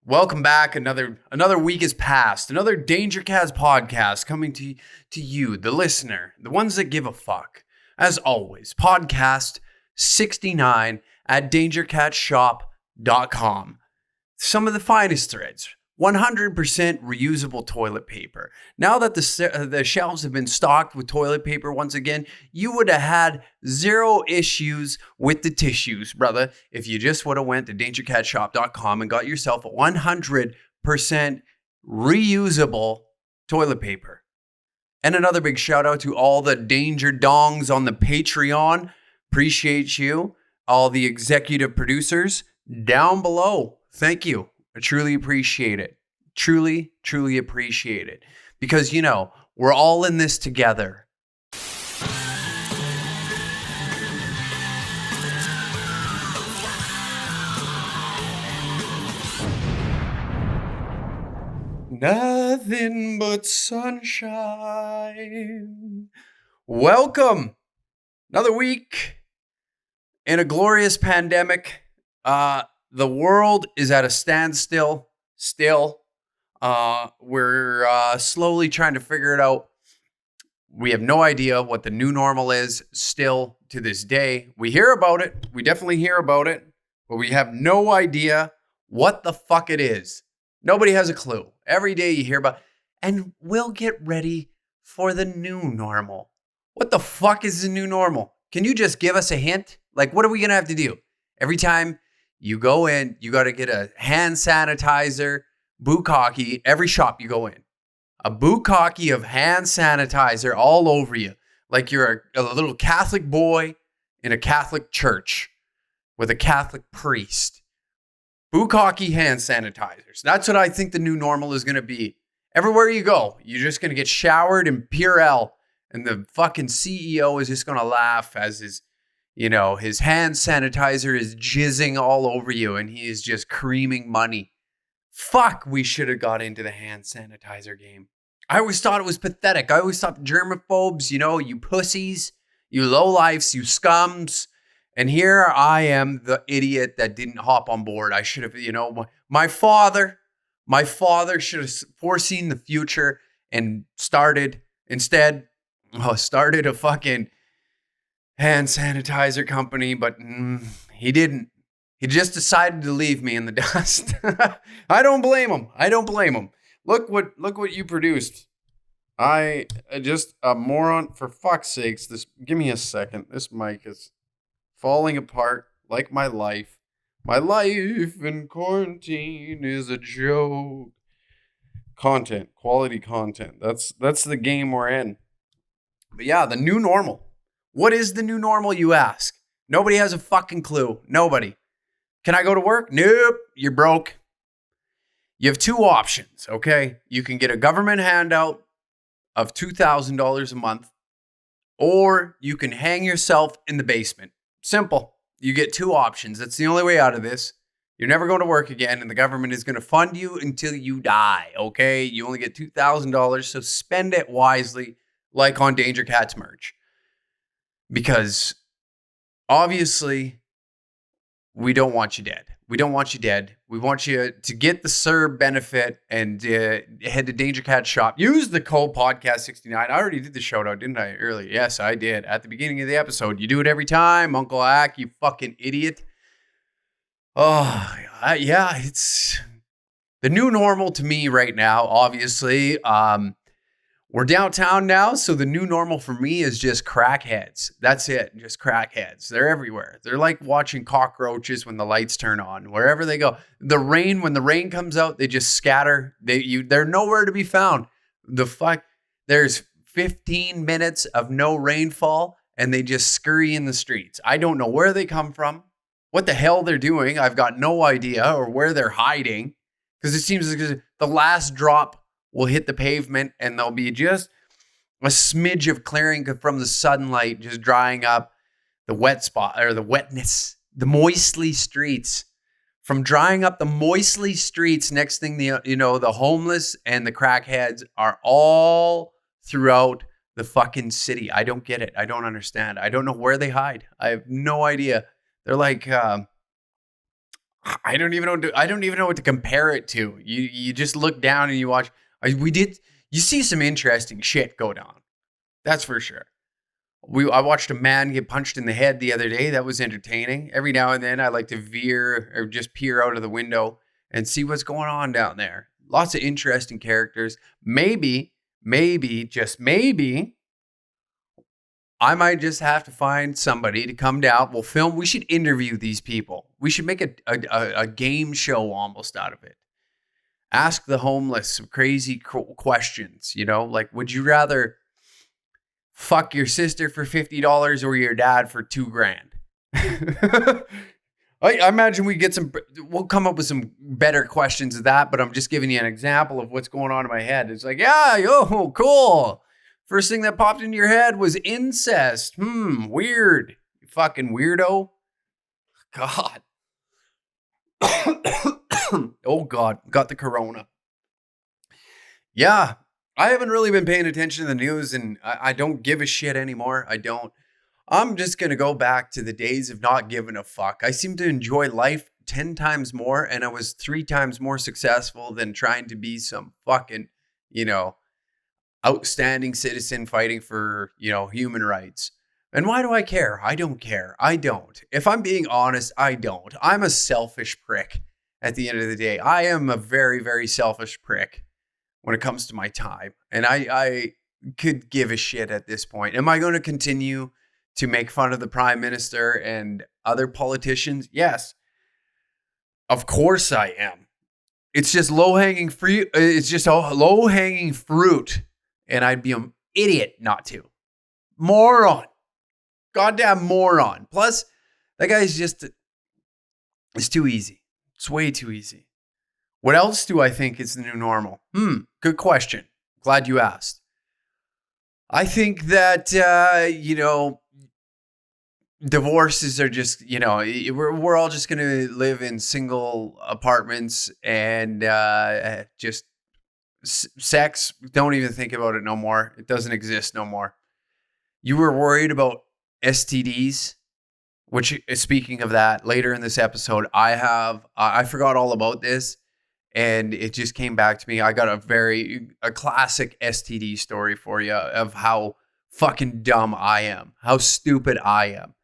Welcome back. Another week has passed. Another Danger Cats podcast coming to you, the listener, the ones that give a fuck. As always, podcast 69 at dangercatshop.com. Some of the finest threads. 100% reusable toilet paper. Now that the shelves have been stocked with toilet paper once again, you would have had zero issues with the tissues, brother, if you just would have went to dangercatshop.com and got yourself a 100% reusable toilet paper. And another big shout out to all the Danger Dongs on the Patreon. Appreciate you. All the executive producers down below. Thank you. I truly appreciate it. Truly, truly appreciate it. Because, you know, we're all in this together. Nothing but sunshine. Welcome. Another week in a glorious pandemic. The world is at a standstill still. We're slowly trying to figure it out. We have no idea what the new normal is still to this day. We hear about it. We definitely hear about it, but we have no idea what the fuck it is. Nobody has a clue. Every day you hear about, and we'll get ready for the new normal. What the fuck is the new normal? Can you just give us a hint? Like, what are we going to have to do? Every time you go in, you got to get a hand sanitizer, bukkake, every shop you go in. A bukkake of hand sanitizer all over you. Like you're a little Catholic boy in a Catholic church with a Catholic priest. Bukkake hand sanitizers. That's what I think the new normal is going to be. Everywhere you go, you're just going to get showered in Purell. And the fucking CEO is just going to laugh as his hand sanitizer is jizzing all over you and he is just creaming money. Fuck, we should have got into the hand sanitizer game. I always thought it was pathetic. I always thought germaphobes, you pussies, you lowlifes, you scums. And here I am, the idiot that didn't hop on board. I should have, my father should have foreseen the future and started a fucking hand sanitizer company, but he didn't. He just decided to leave me in the dust. I don't blame him. Look what you produced. I just a moron. For fuck's sakes, give me a second. This mic is falling apart like my life. My life in quarantine is a joke. Quality content. That's the game we're in. But yeah, the new normal. What is the new normal, you ask? Nobody has a fucking clue. Nobody. Can I go to work? Nope. You're broke. You have two options, okay? You can get a government handout of $2,000 a month, or you can hang yourself in the basement. Simple. You get two options. That's the only way out of this. You're never going to work again, and the government is going to fund you until you die, okay? You only get $2,000, so spend it wisely, like on Danger Cats merch. Because obviously, we don't want you dead. We don't want you dead. We want you to get the CERB benefit and head to Danger Cat Shop. Use the code podcast69. I already did the shout out, didn't I, earlier? Yes, I did. At the beginning of the episode. You do it every time, Uncle Ack, you fucking idiot. Oh, yeah, it's the new normal to me right now, obviously. We're downtown now, so the new normal for me is just crackheads. That's it, just crackheads. They're everywhere. They're like watching cockroaches when the lights turn on. Wherever they go, when the rain comes out, they just scatter. They're nowhere to be found. There's 15 minutes of no rainfall, and they just scurry in the streets. I don't know where they come from, what the hell they're doing. I've got no idea, or where they're hiding, because it seems like the last drop will hit the pavement and there'll be just a smidge of clearing from the sunlight, just drying up the wet spot or the wetness, the moistly streets. From drying up the moistly streets, next thing the homeless and the crackheads are all throughout the fucking city. I don't get it. I don't understand. I don't know where they hide. I have no idea. They're like, I don't even know what to compare it to. You just look down and you watch. You see some interesting shit go down. That's for sure. I watched a man get punched in the head the other day. That was entertaining. Every now and then I like to veer or just peer out of the window and see what's going on down there. Lots of interesting characters. Maybe, just maybe, I might just have to find somebody to come down. We'll film. We should interview these people. We should make a game show almost out of it. Ask the homeless some crazy questions, like, would you rather fuck your sister for $50 or your dad for $2,000? I imagine we'll come up with some better questions of that, but I'm just giving you an example of what's going on in my head. It's like, yeah, yo, cool. First thing that popped into your head was incest. Weird. You fucking weirdo. God. Oh, God. Got the corona. Yeah. I haven't really been paying attention to the news, and I don't give a shit anymore. I don't. I'm just going to go back to the days of not giving a fuck. I seem to enjoy life 10 times more, and I was 3 times more successful than trying to be some fucking, outstanding citizen fighting for, human rights. And why do I care? I don't care. I don't. If I'm being honest, I don't. I'm a selfish prick at the end of the day. I am a very, very selfish prick when it comes to my time. And I could give a shit at this point. Am I going to continue to make fun of the prime minister and other politicians? Yes. Of course I am. It's just low-hanging fruit. It's just a low-hanging fruit. And I'd be an idiot not to. Moron. Goddamn moron. Plus, that guy's it's too easy. It's way too easy. What else do I think is the new normal? Good question. Glad you asked. I think that, divorces are just, we're all just going to live in single apartments and just sex. Don't even think about it no more. It doesn't exist no more. You were worried about STDs, which, speaking of that, later in this episode, I forgot all about this and it just came back to me. I got a classic STD story for you of how fucking dumb I am, how stupid I am.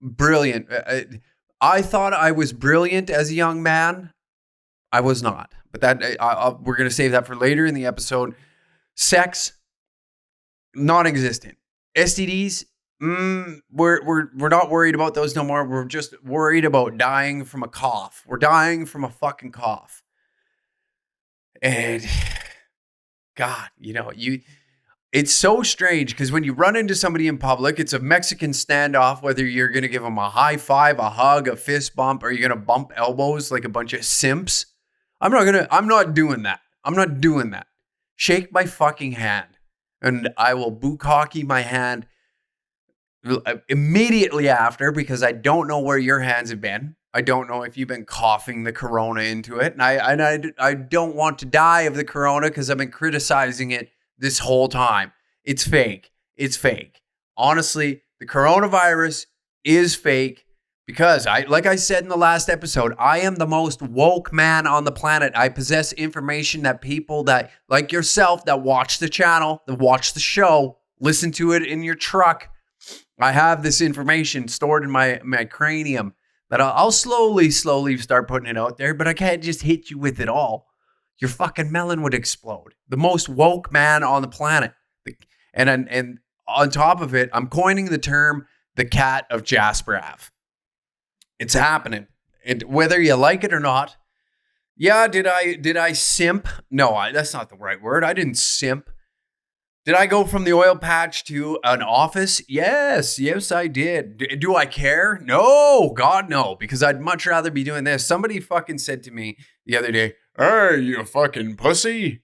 Brilliant. I thought I was brilliant as a young man. I was not, but we're going to save that for later in the episode. Sex, non-existent. STDs, we're not worried about those no more. We're just worried about dying from a cough. We're dying from a fucking cough. And God, it's so strange because when you run into somebody in public, it's a Mexican standoff, whether you're going to give them a high five, a hug, a fist bump, or you're going to bump elbows like a bunch of simps. I'm not doing that. I'm not doing that. Shake my fucking hand and I will bukkake my hand immediately after because I don't know where your hands have been. I don't know if you've been coughing the corona into it. And I don't want to die of the corona because I've been criticizing it this whole time. It's fake. It's fake. Honestly, the coronavirus is fake because like I said in the last episode, I am the most woke man on the planet. I possess information that people that like yourself that watch the channel, that watch the show, listen to it in your truck. I have this information stored in my cranium that I'll slowly start putting it out there, but I can't just hit you with it all. Your fucking melon would explode. The most woke man on the planet. And on top of it, I'm coining the term the cat of Jasper Ave. It's happening. And whether you like it or not. Yeah, did I simp? No, that's not the right word. I didn't simp. Did I go from the oil patch to an office? Yes, I did. Do I care? No, God, no, because I'd much rather be doing this. Somebody fucking said to me the other day, "Hey, you fucking pussy.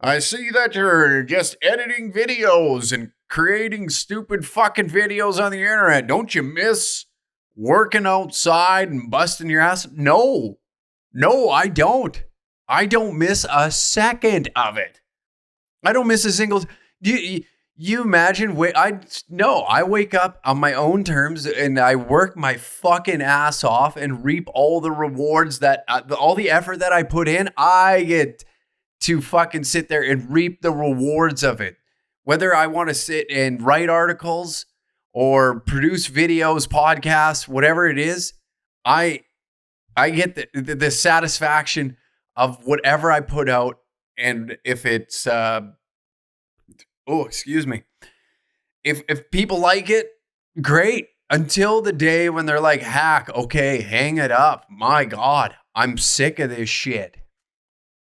I see that you're just editing videos and creating stupid fucking videos on the internet. Don't you miss working outside and busting your ass?" No, I don't. I don't miss a second of it. I don't miss a single. You You imagine, I wake up on my own terms and I work my fucking ass off and reap all the rewards that, all the effort that I put in, I get to fucking sit there and reap the rewards of it. Whether I want to sit and write articles or produce videos, podcasts, whatever it is, I get the satisfaction of whatever I put out. And if it's, excuse me. If people like it, great. Until the day when they're like, hack, okay, hang it up. My God, I'm sick of this shit.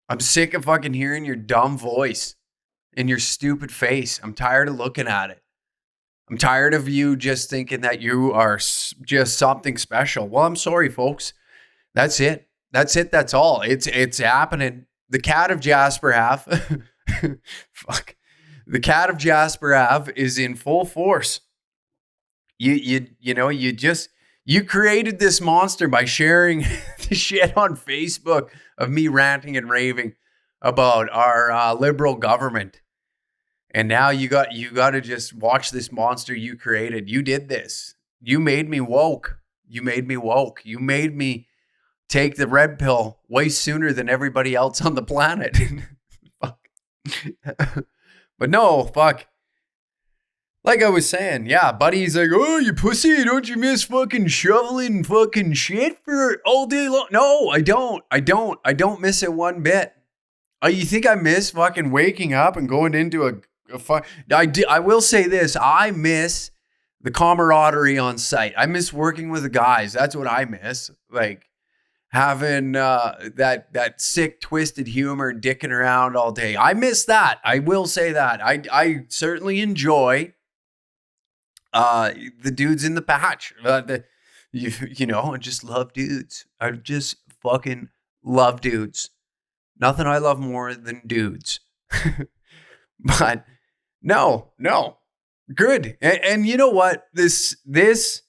I'm sick of fucking hearing your dumb voice and your stupid face. I'm tired of looking at it. I'm tired of you just thinking that you are just something special. Well, I'm sorry, folks. That's it. That's it. That's all. It's happening. The cat of Jasper Ave. Fuck. The cat of Jasper Ave is in full force. You created this monster by sharing the shit on Facebook of me ranting and raving about our liberal government. And now you got to just watch this monster you created. You did this. You made me woke. You made me take the red pill way sooner than everybody else on the planet. Fuck. But no, fuck. Like I was saying, yeah, buddy's like, oh, you pussy, don't you miss fucking shoveling fucking shit for all day long? No, I don't. I don't miss it one bit. Oh, you think I miss fucking waking up and going into a fuck? I will say this. I miss the camaraderie on site. I miss working with the guys. That's what I miss. Like, having that sick, twisted humor, dicking around all day. I miss that. I will say that. I certainly enjoy the dudes in the patch. I just love dudes. I just fucking love dudes. Nothing I love more than dudes. But no. Good. And you know what? This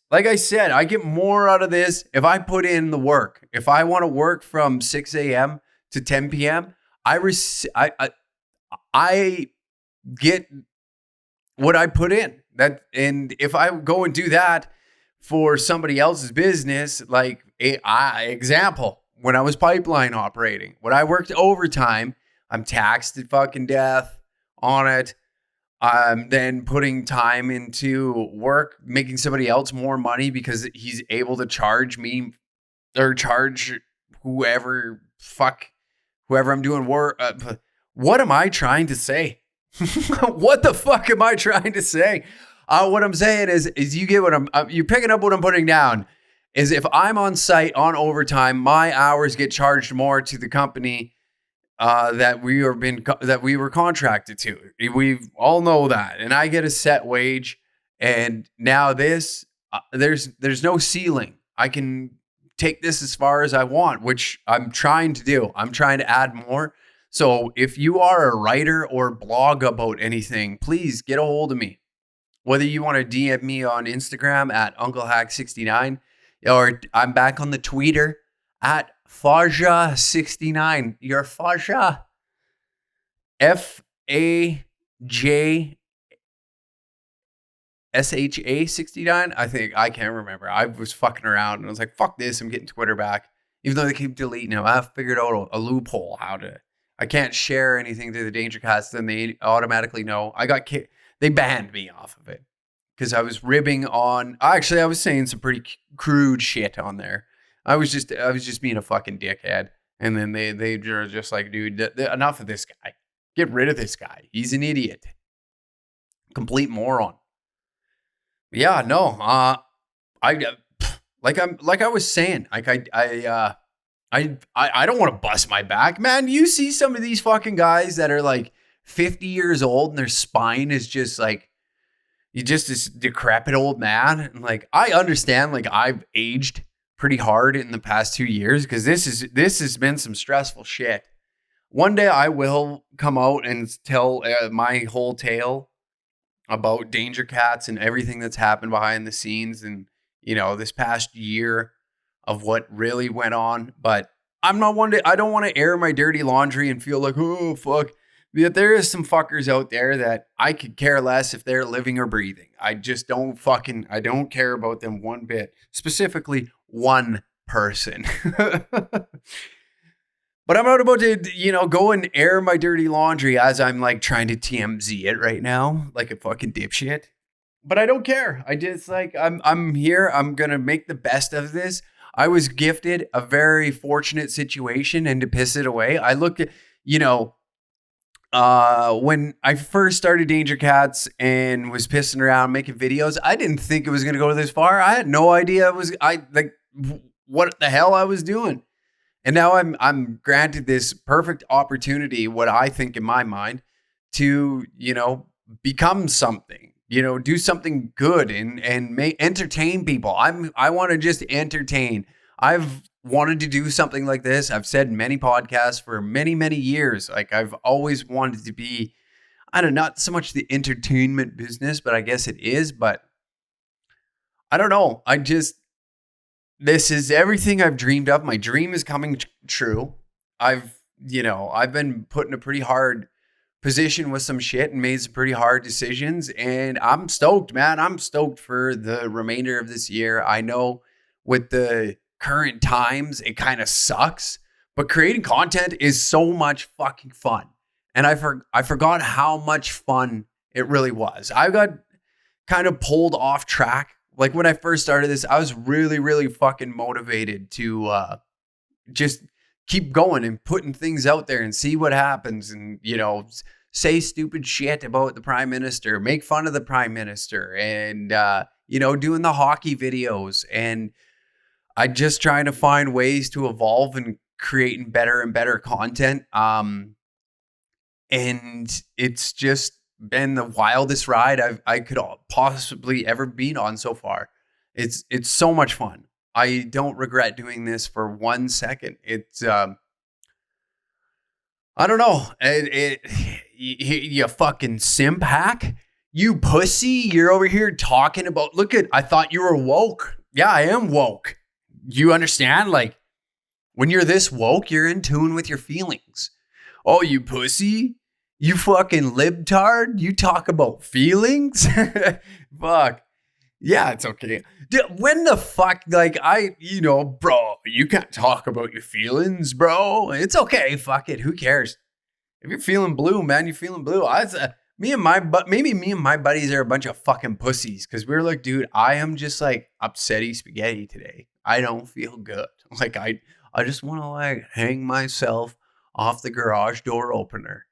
like I said, I get more out of this if I put in the work. If I want to work from 6 a.m. to 10 p.m., I get what I put in. And if I go and do that for somebody else's business, like example, when I was pipeline operating, when I worked overtime, I'm taxed to fucking death on it. I'm then putting time into work, making somebody else more money because he's able to charge me or charge whoever I'm doing work. What am I trying to say? What the fuck am I trying to say? What I'm saying is you get what you're picking up what I'm putting down is if I'm on site on overtime, my hours get charged more to the company that we were contracted to. We all know that, and I get a set wage. And now there's no ceiling. I can take this as far as I want, which I'm trying to do. I'm trying to add more. So if you are a writer or blog about anything, please get a hold of me. Whether you want to DM me on Instagram at UncleHack69, or I'm back on the Twitter at Faja69. You're Faja. FAJSHA69. I think, I can't remember. I was fucking around and I was like, fuck this. I'm getting Twitter back. Even though they keep deleting them, I've figured out a loophole I can't share anything to the Danger Cats, then they automatically know. They banned me off of it because I was ribbing on. Actually, I was saying some pretty crude shit on there. I was just being a fucking dickhead, and then they were just like, dude, enough of this guy. Get rid of this guy. He's an idiot, complete moron. Yeah, no. I was saying, I don't want to bust my back, man. You see some of these fucking guys that are like 50 years old and their spine is just like, you just this decrepit old man. And like, I understand, like I've aged pretty hard in the past 2 years because this has been some stressful shit. One day I will come out and tell my whole tale about Danger Cats and everything that's happened behind the scenes and, this past year of what really went on. But I'm not one to, I don't want to air my dirty laundry and feel like, oh, fuck, But there is some fuckers out there that I could care less if they're living or breathing. I just I don't care about them one bit. Specifically, one person. But I'm about to, go and air my dirty laundry as I'm like trying to TMZ it right now, like a fucking dipshit. But I don't care. I just like, I'm here. I'm going to make the best of this. I was gifted a very fortunate situation, and to piss it away, I looked at, when I first started Danger Cats and was pissing around making videos, I didn't think it was going to go this far. I had no idea what the hell I was doing. And now I'm granted this perfect opportunity, what I think in my mind, to, become something, do something good and entertain people. I want to just entertain. I've wanted to do something like this. I've said in many podcasts for many, many years. Like I've always wanted to be, I don't know, not so much the entertainment business, but I guess it is. But I don't know. This is everything I've dreamed of. My dream is coming true. I've been put in a pretty hard position with some shit and made some pretty hard decisions. And I'm stoked, man. I'm stoked for the remainder of this year. I know with the current times, it kind of sucks, but creating content is so much fucking fun. And I forgot how much fun it really was. I got kind of pulled off track. Like when I first started this, I was really, really fucking motivated to just keep going and putting things out there and see what happens and, say stupid shit about the prime minister, make fun of the prime minister and, doing the hockey videos. And I just trying to find ways to evolve and creating better and better content. And it's just been the wildest ride I could possibly ever been on so far. It's so much fun. I don't regret doing this for 1 second. It's I don't know. You fucking simp hack. You pussy. You're over here talking about. I thought you were woke. Yeah, I am woke. You understand? Like when you're this woke, you're in tune with your feelings. Oh, you pussy. You fucking libtard. You talk about feelings. Fuck. Yeah, it's okay. When the fuck, bro, you can't talk about your feelings, bro. It's okay. Fuck it. Who cares? If you're feeling blue, man, you're feeling blue. Me and my buddies are a bunch of fucking pussies because we're like, dude, I am just like upsetty spaghetti today. I don't feel good. Like I just want to like hang myself off the garage door opener.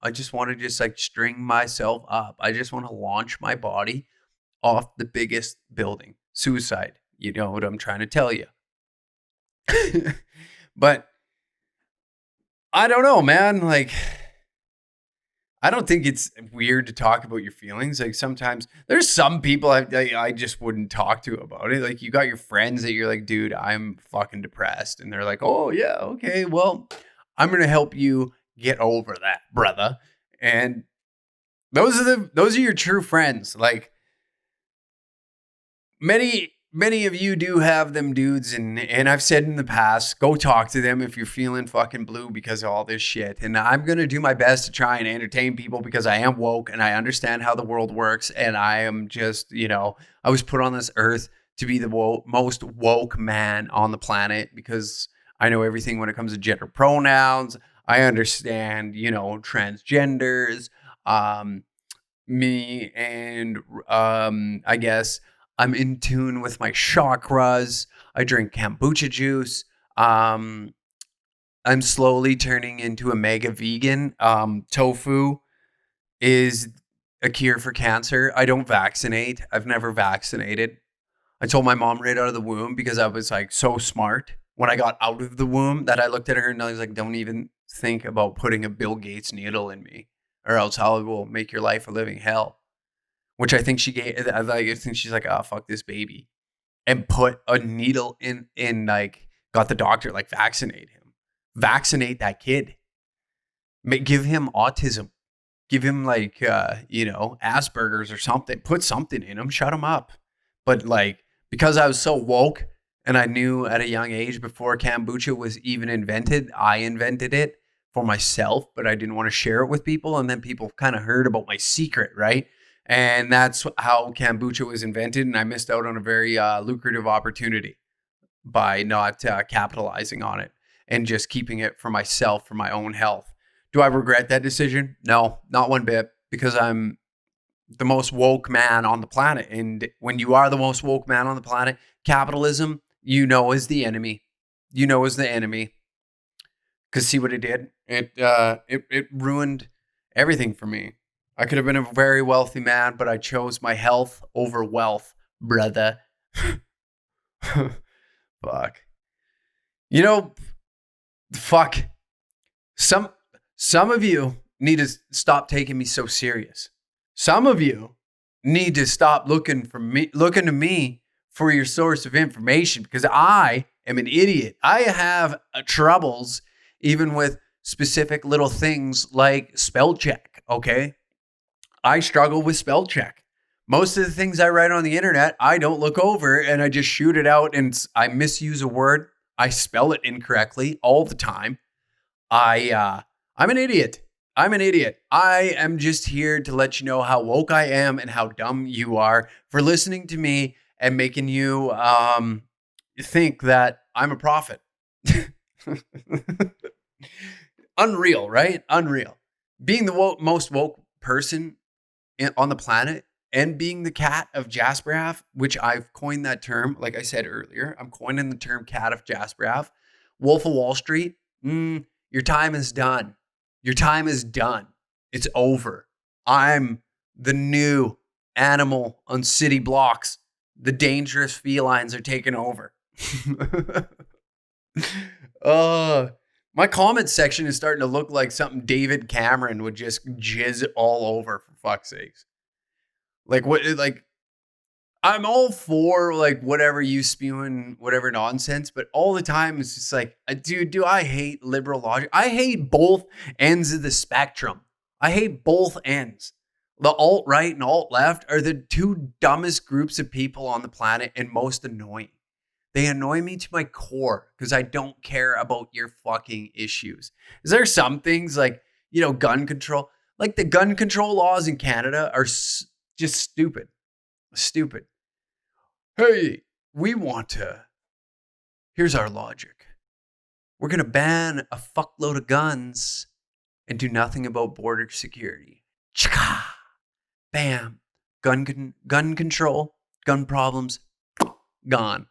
I just want to just like string myself up. I just want to launch my body off the biggest building. Suicide. You know what I'm trying to tell you. But I don't know, man. Like, I don't think it's weird to talk about your feelings. Like sometimes there's some people I just wouldn't talk to about it. Like you got your friends that you're like, dude, I'm fucking depressed. And they're like, oh yeah, okay. Well, I'm going to help you get over that, brother. And those are your true friends. Like many of you do have them dudes, and I've said in the past, go talk to them if you're feeling fucking blue because of all this shit. And I'm going to do my best to try and entertain people because I am woke and I understand how the world works. And I am just, I was put on this earth to be the most woke man on the planet because I know everything when it comes to gender pronouns. I understand, transgenders, me, and I guess I'm in tune with my chakras. I drink kombucha juice. I'm slowly turning into a mega vegan. Tofu is a cure for cancer. I don't vaccinate. I've never vaccinated. I told my mom right out of the womb because I was like so smart when I got out of the womb that I looked at her and I was like, don't even think about putting a Bill Gates needle in me or else I will make your life a living hell. Which I think she gave, I think she's like, oh, fuck this baby. And put a needle in like, got the doctor, like vaccinate him. Vaccinate that kid. Give him autism. Give him like, Asperger's or something. Put something in him. Shut him up. But like, because I was so woke and I knew at a young age before kombucha was even invented, I invented it. for myself, but I didn't want to share it with people. And then people kind of heard about my secret, right? And that's how kombucha was invented. And I missed out on a very lucrative opportunity by not capitalizing on it and just keeping it for myself, for my own health. Do I regret that decision? No, not one bit, because I'm the most woke man on the planet. And when you are the most woke man on the planet, capitalism, is the enemy. Is the enemy. Because see what it did? It ruined everything for me. I could have been a very wealthy man, but I chose my health over wealth, brother. Fuck. Fuck. Some of you need to stop taking me so serious. Some of you need to stop looking to me for your source of information, because I am an idiot. I have troubles even with specific little things like spell check, okay? I struggle with spell check. Most of the things I write on the internet, I don't look over and I just shoot it out, and I misuse a word. I spell it incorrectly all the time. I'm an idiot. I am just here to let you know how woke I am and how dumb you are for listening to me and making you think that I'm a prophet. Unreal, right? Unreal. Being the most woke person on the planet and being the cat of Jasperaf, which I've coined that term, like I said earlier, I'm coining the term cat of Jasperaf. Wolf of Wall Street, your time is done. Your time is done. It's over. I'm the new animal on city blocks. The dangerous felines are taking over. My comment section is starting to look like something David Cameron would just jizz all over, for fuck's sakes. I'm all for whatever you spewing, whatever nonsense, but all the time it's just like, dude, do I hate liberal logic? I hate both ends of the spectrum. I hate both ends. The alt-right and alt-left are the two dumbest groups of people on the planet and most annoying. They annoy me to my core because I don't care about your fucking issues. Is there some things like, gun control? Like the gun control laws in Canada are just stupid. Stupid. Hey, here's our logic. We're going to ban a fuckload of guns and do nothing about border security. Chaka! Bam. Gun control, gun problems, gone.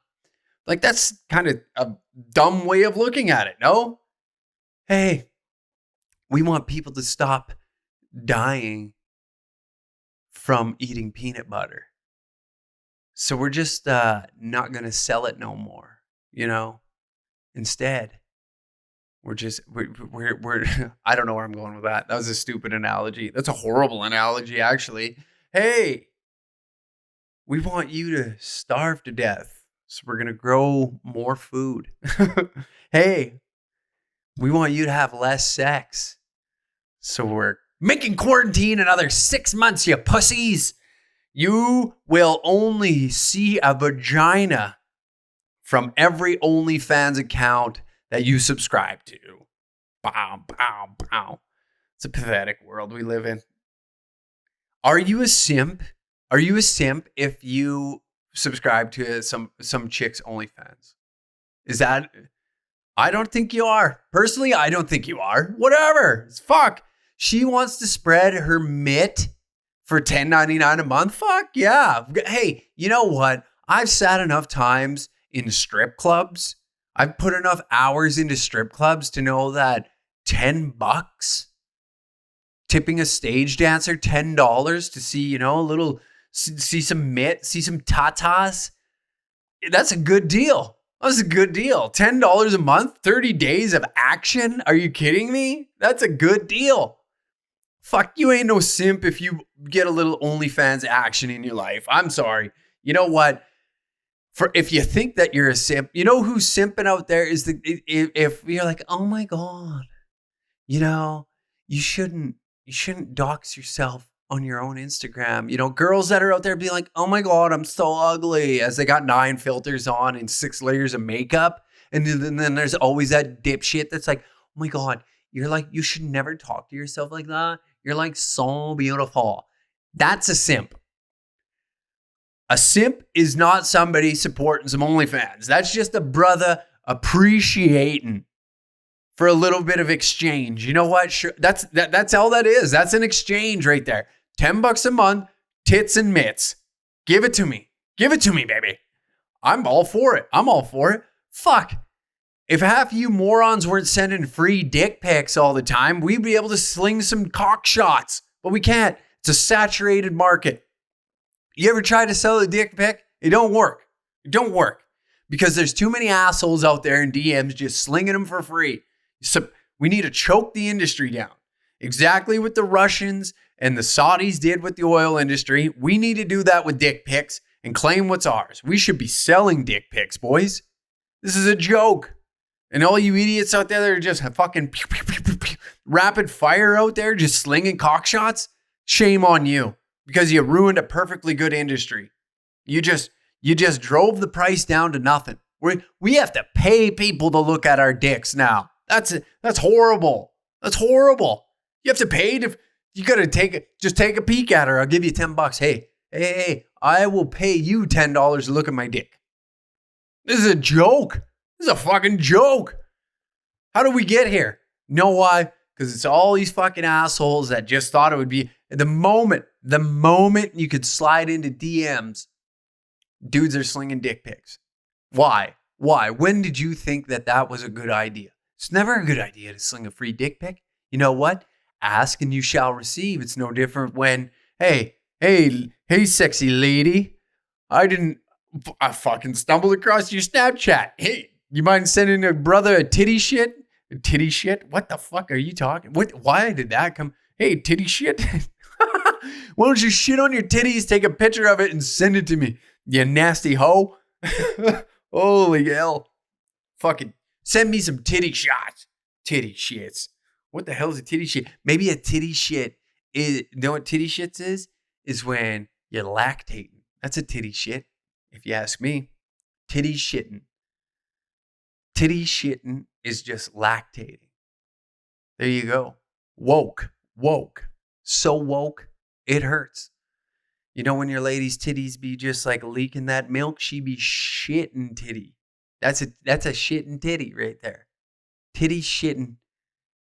Like, that's kind of a dumb way of looking at it, no? Hey, we want people to stop dying from eating peanut butter. So we're just not going to sell it no more, Instead, we're I don't know where I'm going with that. That was a stupid analogy. That's a horrible analogy, actually. Hey, we want you to starve to death. So we're going to grow more food. Hey, we want you to have less sex. So we're making quarantine another 6 months, you pussies. You will only see a vagina from every OnlyFans account that you subscribe to. Bow, bow, bow. It's a pathetic world we live in. Are you a simp? Are you a simp if you subscribe to some chick's OnlyFans? Is that... I don't think you are. Personally, I don't think you are. Whatever. It's fuck. She wants to spread her mitt for $10.99 a month. Fuck yeah. Hey, you know what? I've sat enough times in strip clubs. I've put enough hours into strip clubs to know that $10, tipping a stage dancer $10 to see, see some mitt, see some tatas. That's a good deal. That's a good deal. $10 a month, 30 days of action. Are you kidding me? That's a good deal. Fuck, you ain't no simp if you get a little OnlyFans action in your life. I'm sorry. You know what? If you think that you're a simp, you know who's simping out there is if you're like, oh my God, you shouldn't dox yourself on your own Instagram. Girls that are out there being like, oh my God, I'm so ugly, as they got 9 filters on and 6 layers of makeup. And then there's always that dipshit that's like, oh my God, You're like, you should never talk to yourself like that. You're like so beautiful. That's a simp. A simp is not somebody supporting some OnlyFans. That's just a brother appreciating for a little bit of exchange. You know what? Sure, that's all that is. That's an exchange right there. $10 a month, tits and mitts. Give it to me. Give it to me, baby. I'm all for it. I'm all for it. Fuck. If half you morons weren't sending free dick pics all the time, we'd be able to sling some cock shots. But we can't. It's a saturated market. You ever try to sell a dick pic? It don't work. It don't work. Because there's too many assholes out there in DMs just slinging them for free. So we need to choke the industry down. Exactly what the Russians and the Saudis did with the oil industry. We need to do that with dick pics and claim what's ours. We should be selling dick pics, boys. This is a joke. And all you idiots out there that are just fucking rapid fire out there, just slinging cock shots, shame on you. Because you ruined a perfectly good industry. You just drove the price down to nothing. We have to pay people to look at our dicks now. That's horrible. That's horrible. You have to pay to. You gotta take a peek at her. I'll give you $10. Hey, I will pay you $10 to look at my dick. This is a joke. This is a fucking joke. How did we get here? You know why? Because it's all these fucking assholes that just thought it would be the moment you could slide into DMs, dudes are slinging dick pics. Why? When did you think that was a good idea? It's never a good idea to sling a free dick pic. You know what? Ask and you shall receive. It's no different when, hey, sexy lady, I fucking stumbled across your Snapchat. Hey, you mind sending a brother a titty shit? A titty shit? What the fuck are you talking? Why did that come? Hey, titty shit. Why don't you shit on your titties, take a picture of it, and send it to me, you nasty hoe? Holy hell. Fucking send me some titty shots. Titty shits. What the hell is a titty shit? Maybe a titty shit is, you know what titty shits is? Is when you're lactating. That's a titty shit, if you ask me. Titty shitting. Titty shitting is just lactating. There you go. Woke. So woke, it hurts. You know when your lady's titties be just like leaking that milk, she be shitting titty. That's a shitting titty right there. Titty shitting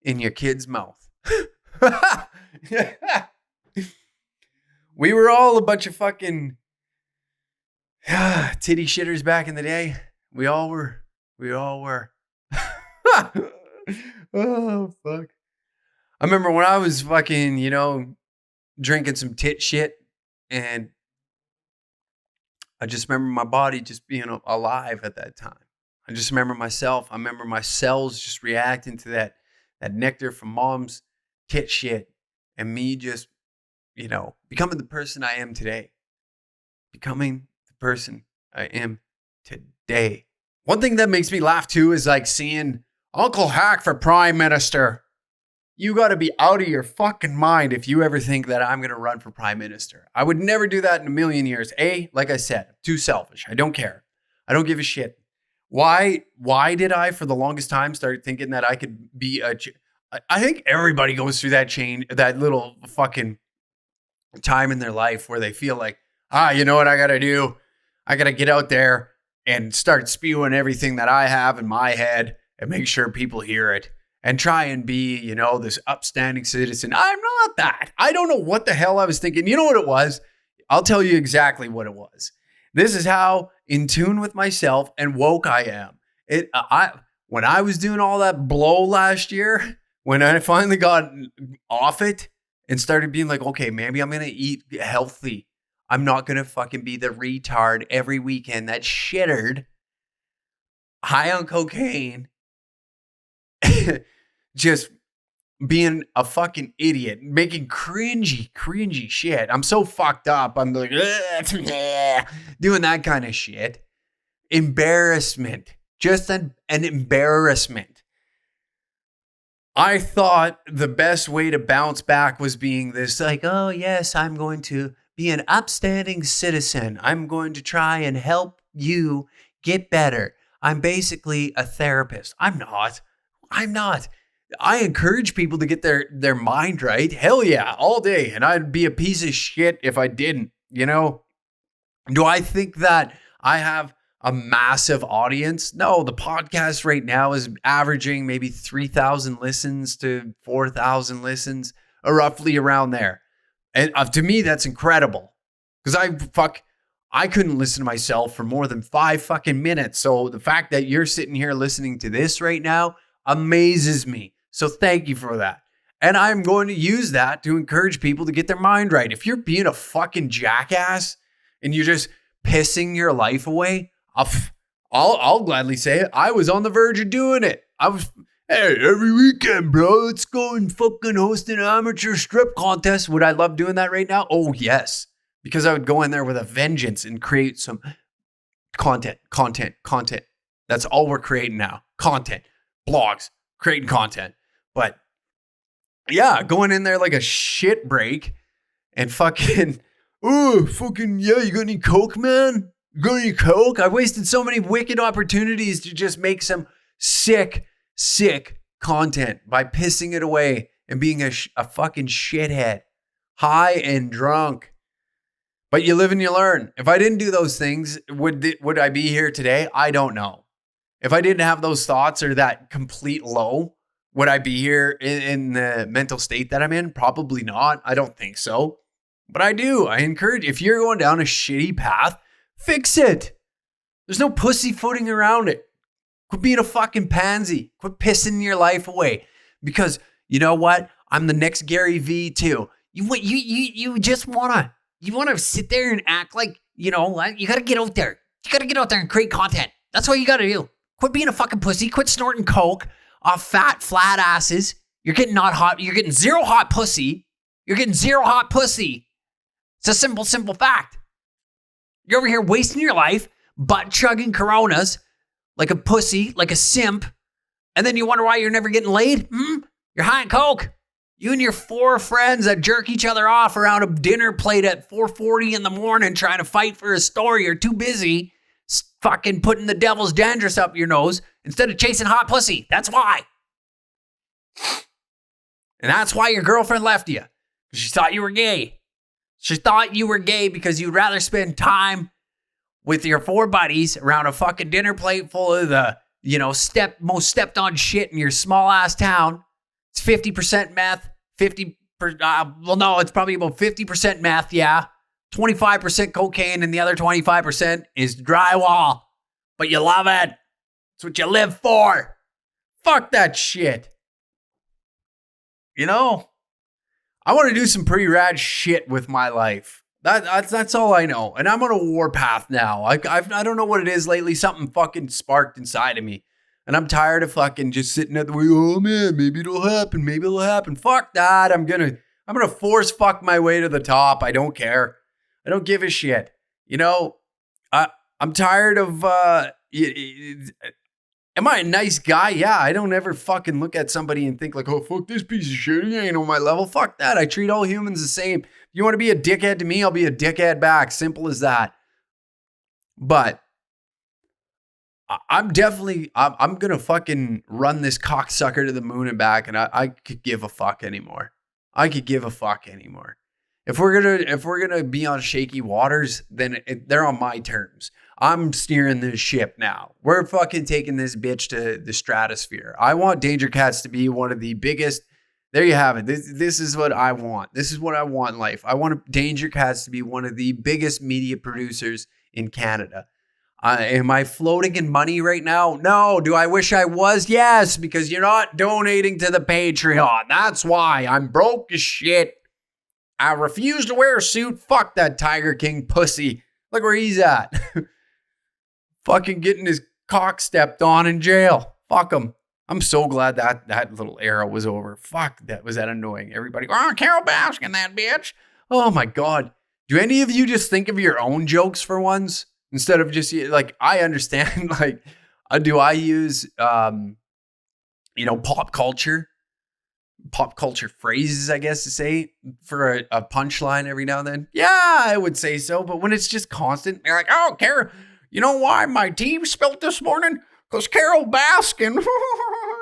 in your kid's mouth. We were all a bunch of fucking titty shitters back in the day. We all were. Oh, fuck. I remember when I was fucking, drinking some tit shit, and I just remember my body just being alive at that time. I just remember myself. I remember my cells just reacting to that nectar from mom's tit shit, and me just, becoming the person I am today. Becoming the person I am today. One thing that makes me laugh too is like seeing Uncle Hack for Prime Minister. You got to be out of your fucking mind if you ever think that I'm going to run for Prime Minister. I would never do that in a million years. Like I said, too selfish. I don't care. I don't give a shit. Why did I, for the longest time, start thinking that I could be I think everybody goes through that little fucking time in their life where they feel like, you know what I got to do? I got to get out there and start spewing everything that I have in my head and make sure people hear it. And try and be, this upstanding citizen. I'm not that. I don't know what the hell I was thinking. You know what it was? I'll tell you exactly what it was. This is how in tune with myself and woke I am. When I was doing all that blow last year, when I finally got off it and started being like, okay, maybe I'm going to eat healthy. I'm not going to fucking be the retard every weekend that shittered, high on cocaine, just being a fucking idiot, making cringy shit. I'm so fucked up. I'm like, doing that kind of shit. Embarrassment. Just an embarrassment. I thought the best way to bounce back was being this like, oh yes, I'm going to be an upstanding citizen. I'm going to try and help you get better. I'm basically a therapist. I'm not. I encourage people to get their mind right. Hell yeah, all day. And I'd be a piece of shit if I didn't, you know? Do I think that I have a massive audience? No, the podcast right now is averaging maybe 3,000 listens to 4,000 listens, or roughly around there. And to me, that's incredible. Because I couldn't listen to myself for more than 5 fucking minutes. So the fact that you're sitting here listening to this right now amazes me. So thank you for that. And I'm going to use that to encourage people to get their mind right. If you're being a fucking jackass and you're just pissing your life away, I'll gladly say it. I was on the verge of doing it. Hey, every weekend, bro, let's go and fucking host an amateur strip contest. Would I love doing that right now? Oh, yes. Because I would go in there with a vengeance and create some content. That's all we're creating now. Content. Blogs. Creating content. But yeah, going in there like a shit break and fucking, yeah, you got any coke, man? You got any coke? I wasted so many wicked opportunities to just make some sick content by pissing it away and being a fucking shithead, high and drunk. But you live and you learn. If I didn't do those things, would I be here today? I don't know. If I didn't have those thoughts or that complete low, would I be here in the mental state that I'm in? Probably not. I don't think so. But I do. I encourage, if you're going down a shitty path, fix it. There's no pussyfooting around it. Quit being a fucking pansy. Quit pissing your life away. Because you know what? I'm the next Gary V too. You just wanna sit there and act like, you know, you gotta get out there. You gotta get out there and create content. That's what you gotta do. Quit being a fucking pussy. Quit snorting coke off fat, flat asses. You're getting not hot. You're getting zero hot pussy. You're getting zero hot pussy. It's a simple fact. You're over here wasting your life, butt chugging Coronas like a pussy, like a simp. And then you wonder why you're never getting laid? You're high on coke. You and your 4 friends that jerk each other off around a dinner plate at 4:40 in the morning trying to fight for a story are too busy fucking putting the devil's dandruff up your nose instead of chasing hot pussy. That's why. And that's why your girlfriend left you. She thought you were gay. She thought you were gay because you'd rather spend time with your 4 buddies around a fucking dinner plate full of the, you know, most stepped on shit in your small ass town. It's 50% meth, it's probably about 50% meth, yeah. 25% cocaine, and the other 25% is drywall. But you love it. It's what you live for. Fuck that shit. You know, I want to do some pretty rad shit with my life. That's all I know. And I'm on a warpath now. I don't know what it is lately. Something fucking sparked inside of me. And I'm tired of fucking just sitting at the way. Oh man, maybe it'll happen. Fuck that. I'm gonna force fuck my way to the top. I don't care. I don't give a shit. You know, I'm tired of, am I a nice guy? Yeah, I don't ever fucking look at somebody and think like, oh, fuck this piece of shit. He ain't on my level. Fuck that. I treat all humans the same. If you want to be a dickhead to me, I'll be a dickhead back. Simple as that. But I'm going to fucking run this cocksucker to the moon and back, and I could give a fuck anymore. If we're gonna be on shaky waters, then they're on my terms. I'm steering this ship now. We're fucking taking this bitch to the stratosphere. I want Danger Cats to be one of the biggest. There you have it. This is what I want. This is what I want in life. I want Danger Cats to be one of the biggest media producers in Canada. Am I floating in money right now? No. Do I wish I was? Yes, because you're not donating to the Patreon. That's why I'm broke as shit. I refuse to wear a suit. Fuck that Tiger King pussy. Look where he's at. Fucking getting his cock stepped on in jail. Fuck him. I'm so glad that little era was over. Fuck, was that annoying. Everybody, Carol Baskin, that bitch. Oh my God. Do any of you just think of your own jokes for once? Instead of just like, I understand, like, do I use, pop culture phrases, I guess to say, for a punchline every now and then? Yeah, I would say so. But when it's just constant, they're like, oh, Carol, you know why my team spilled this morning? Because Carol Baskin,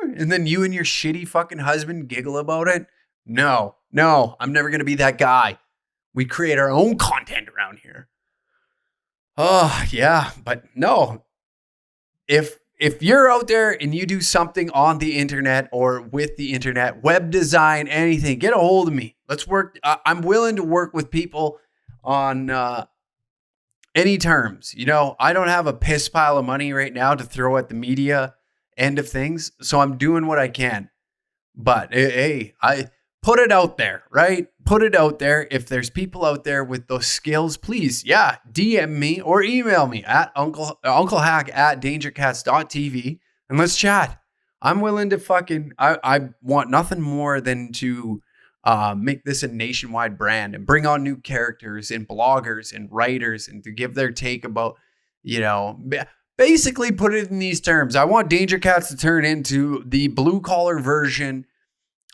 and then you and your shitty fucking husband giggle about it. No, I'm never going to be that guy. We create our own content around here. Oh, yeah, but no. If you're out there and you do something on the internet or with the internet, web design, anything, get a hold of me. Let's work. I'm willing to work with people on any terms. You know, I don't have a piss pile of money right now to throw at the media end of things, so I'm doing what I can. But hey, I put it out there, right? Put it out there. If there's people out there with those skills, please, yeah, DM me or email me at unclehack@dangercats.tv and let's chat. I'm willing to I want nothing more than to make this a nationwide brand and bring on new characters and bloggers and writers and to give their take about, you know, basically put it in these terms. I want Danger Cats to turn into the blue collar version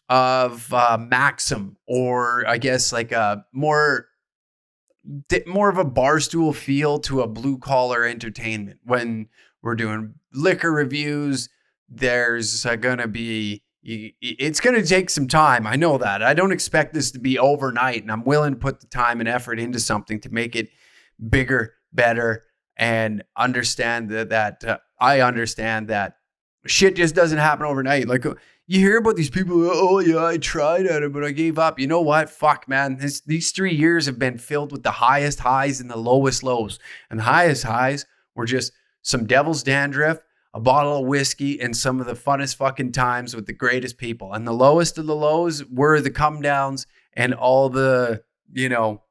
of Maxim, or I guess like a more of a barstool feel to a blue collar entertainment. When we're doing liquor reviews, there's gonna be, it's gonna take some time. I know that. I don't expect this to be overnight, and I'm willing to put the time and effort into something to make it bigger, better, and understand that I understand that shit just doesn't happen overnight. Like, you hear about these people, oh yeah, I tried at it, but I gave up. You know what? Fuck, man. These 3 years have been filled with the highest highs and the lowest lows. And the highest highs were just some devil's dandruff, a bottle of whiskey, and some of the funnest fucking times with the greatest people. And the lowest of the lows were the come downs and all the, you know,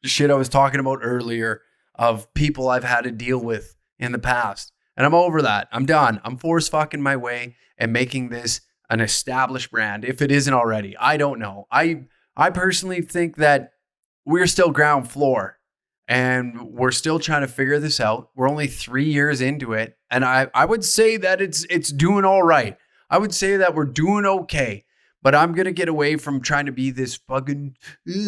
shit I was talking about earlier of people I've had to deal with in the past. And I'm over that. I'm done. I'm force fucking my way and making this an established brand. If it isn't already, I don't know. I personally think that we're still ground floor and we're still trying to figure this out. We're only 3 years into it. And I would say that it's doing all right. I would say that we're doing okay. But I'm going to get away from trying to be this fucking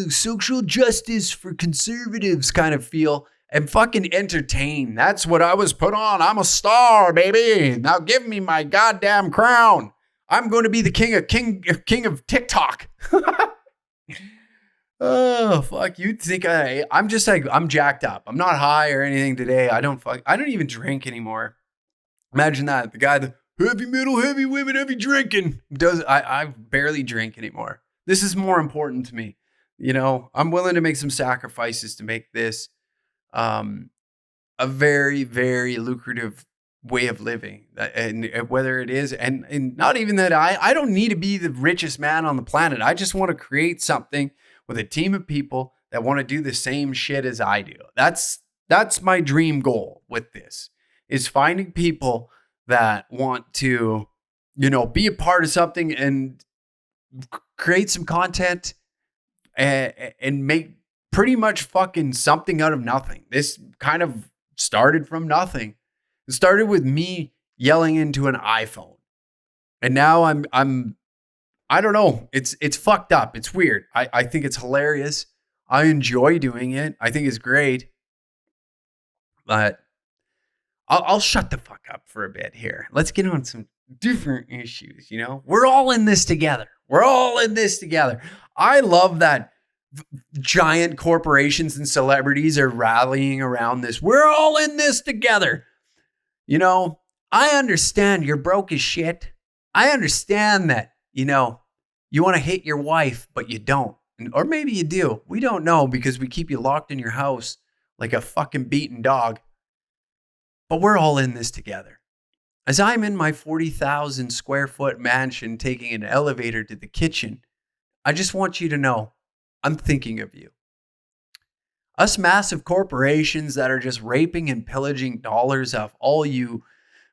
social justice for conservatives kind of feel and fucking entertain. That's what I was put on. I'm a star, baby. Now give me my goddamn crown. I'm going to be the king of TikTok. Oh, fuck. You'd think I'm just like, I'm jacked up. I'm not high or anything today. I don't even drink anymore. Imagine that. The guy, the heavy metal, heavy women, heavy drinking I barely drink anymore. This is more important to me. You know, I'm willing to make some sacrifices to make this a very, very lucrative way of living, and whether it is, and not even that I don't need to be the richest man on the planet. I just want to create something with a team of people that want to do the same shit as I do. That's my dream goal with this, is finding people that want to, you know, be a part of something and create some content and make pretty much fucking something out of nothing. This kind of started from nothing. It started with me yelling into an iPhone. And now I don't know. It's fucked up. It's weird. I think it's hilarious. I enjoy doing it. I think it's great. But I'll shut the fuck up for a bit here. Let's get on some different issues, you know? We're all in this together. I love that giant corporations and celebrities are rallying around this. We're all in this together. You know, I understand you're broke as shit. I understand that, you know, you want to hit your wife, but you don't. Or maybe you do. We don't know because we keep you locked in your house like a fucking beaten dog. But we're all in this together. As I'm in my 40,000 square foot mansion taking an elevator to the kitchen, I just want you to know I'm thinking of you. Us massive corporations that are just raping and pillaging dollars off all you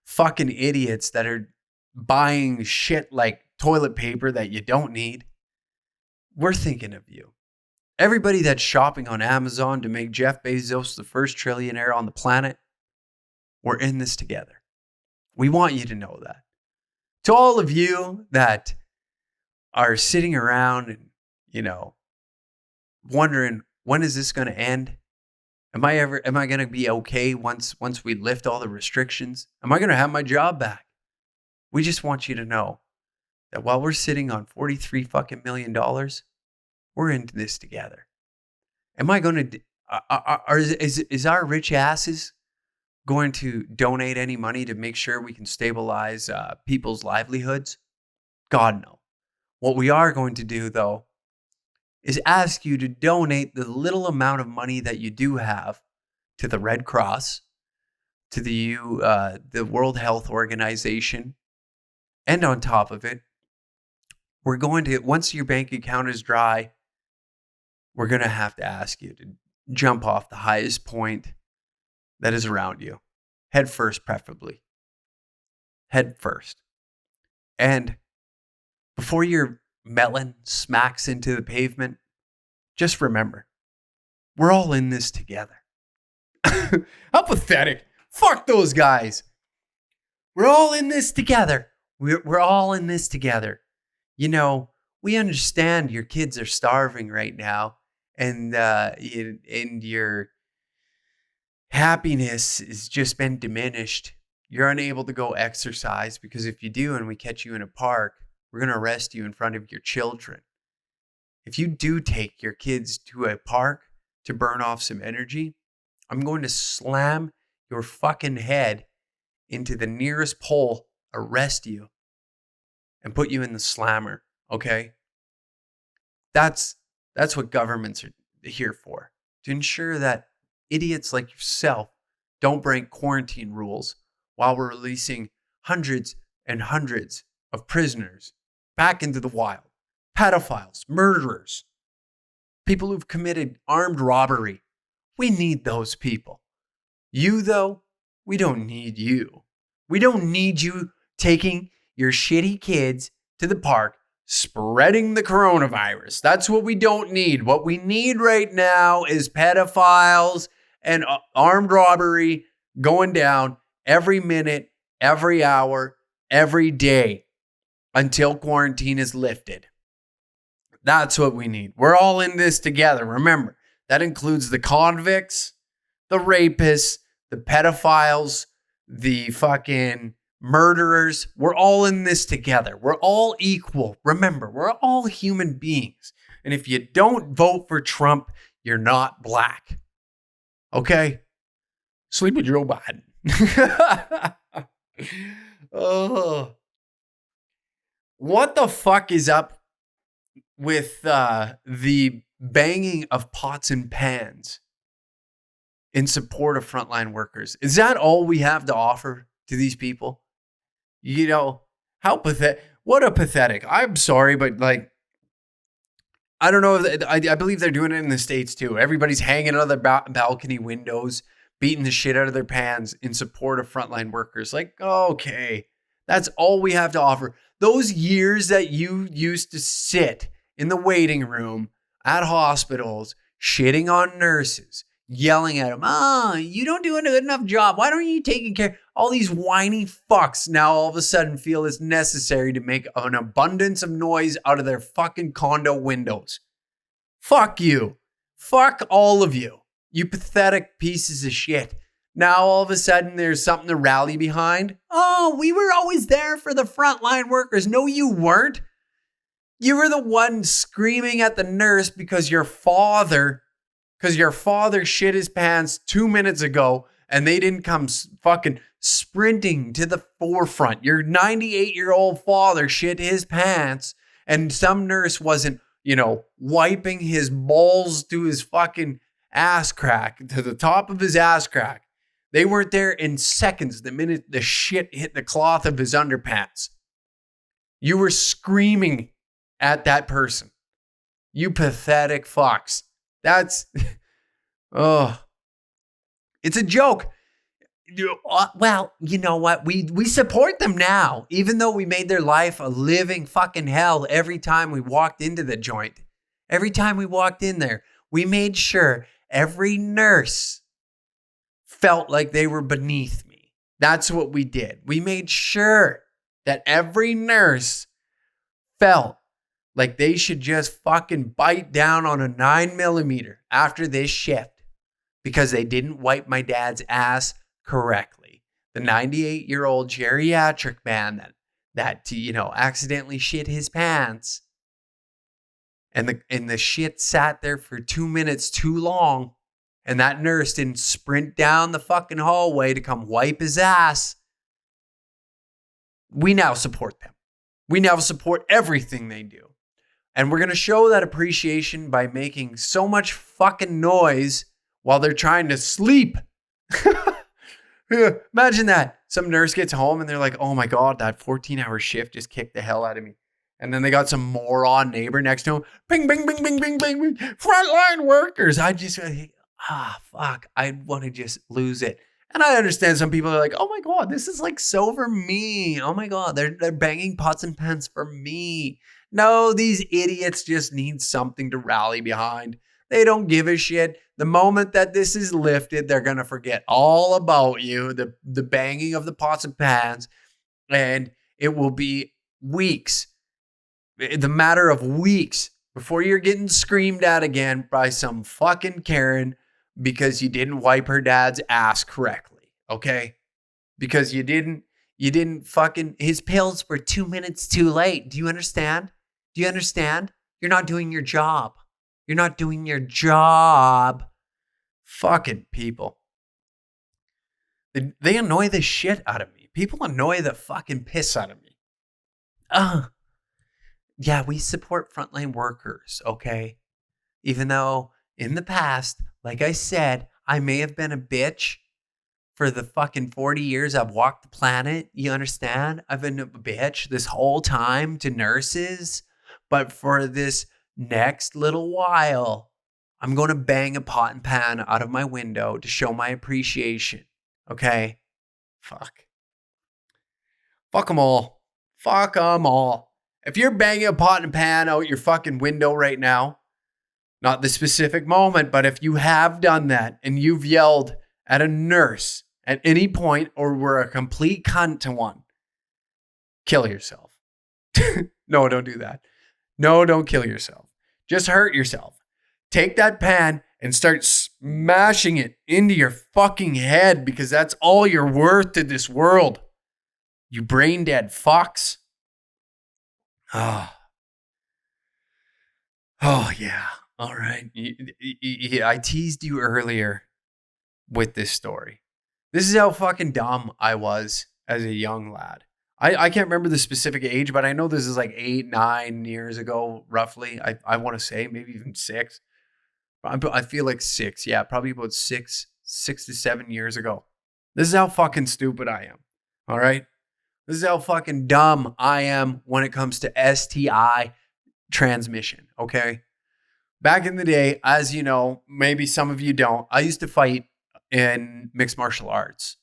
fucking idiots that are buying shit like toilet paper that you don't need. We're thinking of you. Everybody that's shopping on Amazon to make Jeff Bezos the first trillionaire on the planet, we're in this together. We want you to know that. To all of you that are sitting around and, you know, wondering, when is this going to end? Am I going to be okay once we lift all the restrictions? Am I going to have my job back? We just want you to know that while we're sitting on $43 fucking million, we're into this together. Am I going to, is our rich asses going to donate any money to make sure we can stabilize people's livelihoods? God, no. What we are going to do, though, is ask you to donate the little amount of money that you do have to the Red Cross, to the World Health Organization, and on top of it, we're going to, once your bank account is dry, we're going to have to ask you to jump off the highest point that is around you. Head first, preferably. Head first. And before your melon smacks into the pavement, just remember, we're all in this together. How pathetic. Fuck those guys. We're all in this together. We're all in this together. You know, we understand your kids are starving right now, and your happiness has just been diminished. You're unable to go exercise because if you do and we catch you in a park, we're going to arrest you in front of your children. If you do take your kids to a park to burn off some energy, I'm going to slam your fucking head into the nearest pole, arrest you, and put you in the slammer, okay? That's what governments are here for, to ensure that idiots like yourself don't break quarantine rules while we're releasing hundreds and hundreds of prisoners back into the wild. Pedophiles, murderers, people who've committed armed robbery. We need those people. You, though, we don't need you. We don't need you taking your shitty kids to the park, spreading the coronavirus. That's what we don't need. What we need right now is pedophiles and armed robbery going down every minute, every hour, every day until quarantine is lifted. That's what we need. We're all in this together. Remember, that includes the convicts, the rapists, the pedophiles, the fucking murderers. We're all in this together. We're all equal. Remember, we're all human beings. And if you don't vote for Trump, you're not black. Okay? Sleep with Joe Biden. Oh. What the fuck is up with the banging of pots and pans in support of frontline workers? Is that all we have to offer to these people? You know, how pathetic. What a pathetic. I'm sorry, but like, I don't know. I believe they're doing it in the States too. Everybody's hanging out of their balcony windows, beating the shit out of their pans in support of frontline workers. Like, okay, that's all we have to offer. Those years that you used to sit in the waiting room at hospitals, shitting on nurses, yelling at them, you don't do a good enough job. Why don't you take care? All these whiny fucks now all of a sudden feel it's necessary to make an abundance of noise out of their fucking condo windows. Fuck you. Fuck all of you. You pathetic pieces of shit. Now all of a sudden there's something to rally behind. Oh, we were always there for the frontline workers. No, you weren't. You were the one screaming at the nurse because your father shit his pants 2 minutes ago and they didn't come fucking sprinting to the forefront. Your 98-year-old father shit his pants and some nurse wasn't, wiping his balls to his fucking ass crack, to the top of his ass crack. They weren't there in seconds the minute the shit hit the cloth of his underpants. You were screaming at that person. You pathetic fucks. That's, it's a joke. Well, you know what? We support them now, even though we made their life a living fucking hell every time we walked into the joint. Every time we walked in there, we made sure every nurse felt like they were beneath me. That's what we did. We made sure that every nurse felt like they should just fucking bite down on a 9mm after this shift because they didn't wipe my dad's ass correctly. The 98-year-old geriatric man that, accidentally shit his pants. And the shit sat there for 2 minutes too long. And that nurse didn't sprint down the fucking hallway to come wipe his ass. We now support them. We now support everything they do. And we're going to show that appreciation by making so much fucking noise while they're trying to sleep. Imagine that. Some nurse gets home and they're like, oh my God, that 14-hour shift just kicked the hell out of me. And then they got some moron neighbor next to him. Bing, bing, bing, bing, bing, bing, bing. Frontline workers. Fuck. I want to just lose it. And I understand some people are like, oh my God, this is like so for me. Oh my God, they're banging pots and pans for me. No, these idiots just need something to rally behind. They don't give a shit. The moment that this is lifted, they're going to forget all about you, the banging of the pots and pans, and it will be weeks. The matter of weeks before you're getting screamed at again by some fucking Karen because you didn't wipe her dad's ass correctly, okay? Because you didn't fucking, his pills were 2 minutes too late. Do you understand? Do you understand? You're not doing your job. You're not doing your job. Fucking people. They annoy the shit out of me. People annoy the fucking piss out of me. Yeah, we support frontline workers, okay? Even though in the past, like I said, I may have been a bitch for the fucking 40 years I've walked the planet. You understand? I've been a bitch this whole time to nurses. But for this next little while, I'm going to bang a pot and pan out of my window to show my appreciation, okay? Fuck them all. Fuck them all. If you're banging a pot and pan out your fucking window right now, not the specific moment, but if you have done that and you've yelled at a nurse at any point or were a complete cunt to one, kill yourself. No, don't do that. No, don't kill yourself. Just hurt yourself. Take that pan and start smashing it into your fucking head because that's all you're worth to this world. You brain dead fucks. Oh, yeah. All right. I teased you earlier with this story. This is how fucking dumb I was as a young lad. I can't remember the specific age, but I know this is like 8, 9 years ago, roughly. I want to say maybe even 6. I feel like 6. Yeah, probably about 6 to 7 years ago. This is how fucking stupid I am. All right. This is how fucking dumb I am when it comes to STI transmission, okay? Back in the day, as you know, maybe some of you don't, I used to fight in mixed martial arts.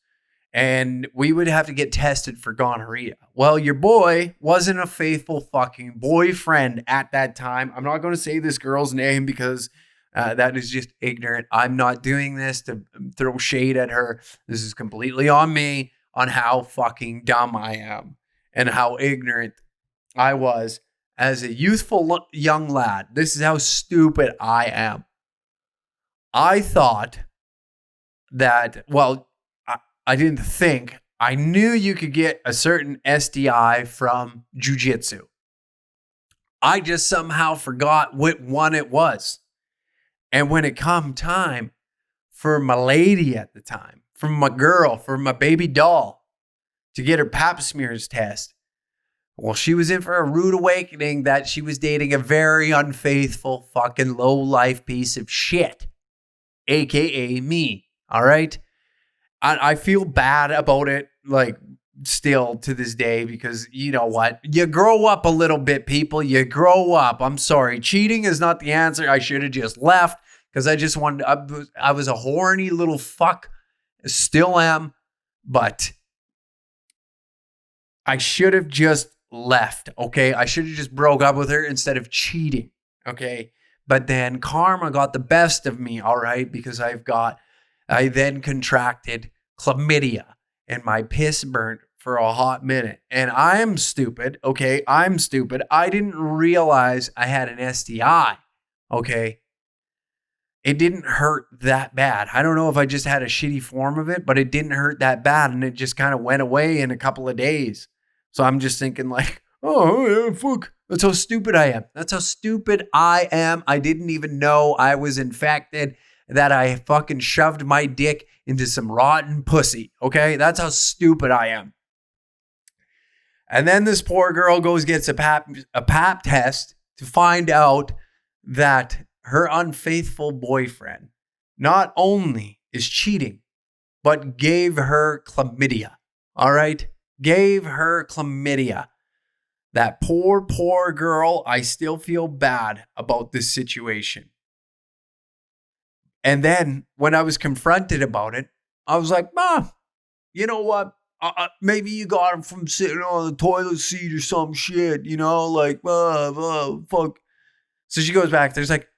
And we would have to get tested for gonorrhea. Well, your boy wasn't a faithful fucking boyfriend at that time. I'm not going to say this girl's name because that is just ignorant. I'm not doing this to throw shade at her. This is completely on me. On how fucking dumb I am and how ignorant I was as a youthful young lad. This is how stupid I am. I thought that, well, I didn't think. I knew you could get a certain STI from jiu-jitsu. I just somehow forgot what one it was. And when it come time for my lady at the time, for my girl, for my baby doll, to get her pap smears test. Well, she was in for a rude awakening that she was dating a very unfaithful fucking low life piece of shit, aka me. All right. I feel bad about it, like still to this day, because you know what? You grow up a little bit, people. You grow up. I'm sorry. Cheating is not the answer. I should have just left because I just wanted, I was a horny little fuck. Still am, but I should have just left, okay? I should have just broke up with her instead of cheating, okay? But then karma got the best of me, all right? Because I then contracted chlamydia and my piss burnt for a hot minute. And I am stupid, okay? I'm stupid. I didn't realize I had an STI, okay? It didn't hurt that bad. I don't know if I just had a shitty form of it, but it didn't hurt that bad. And it just kind of went away in a couple of days. So I'm just thinking like, oh, yeah, fuck. That's how stupid I am. That's how stupid I am. I didn't even know I was infected, that I fucking shoved my dick into some rotten pussy. Okay? That's how stupid I am. And then this poor girl gets a pap test to find out that her unfaithful boyfriend not only is cheating, but gave her chlamydia. All right? Gave her chlamydia. That poor girl, I still feel bad about this situation. And then when I was confronted about it, I was like, Mom, you know what? Maybe you got him from sitting on the toilet seat or some shit, like, fuck. So she goes back. There's like,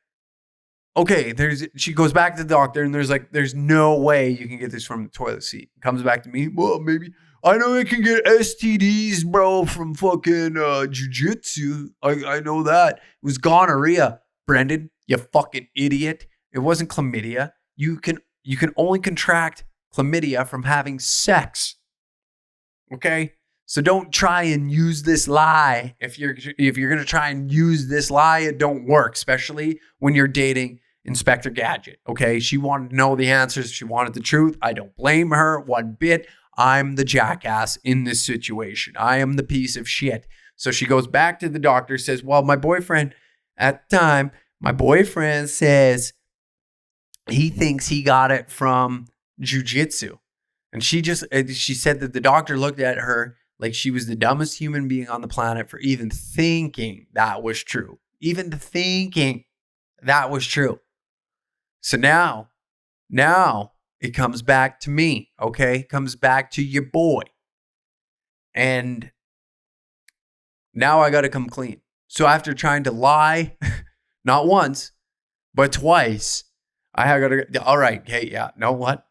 okay, she goes back to the doctor and there's no way you can get this from the toilet seat. Comes back to me. Well, maybe. I know I can get STDs, bro, from fucking jujitsu. I know that. It was gonorrhea, Brendan, you fucking idiot. It wasn't chlamydia. You can only contract chlamydia from having sex. Okay? So don't try and use this lie. If you're going to try and use this lie, it don't work, especially when you're dating Inspector Gadget. Okay? She wanted to know the answers. She wanted the truth. I don't blame her one bit. I'm the jackass in this situation. I am the piece of shit. So she goes back to the doctor, says, well, my boyfriend at the time, says he thinks he got it from jujitsu. And she said that the doctor looked at her like she was the dumbest human being on the planet for even thinking that was true. Even thinking that was true. So now it comes back to me, okay? It comes back to your boy. And now I got to come clean. So after trying to lie, not once, but twice, I got to, all right, hey, yeah, know what?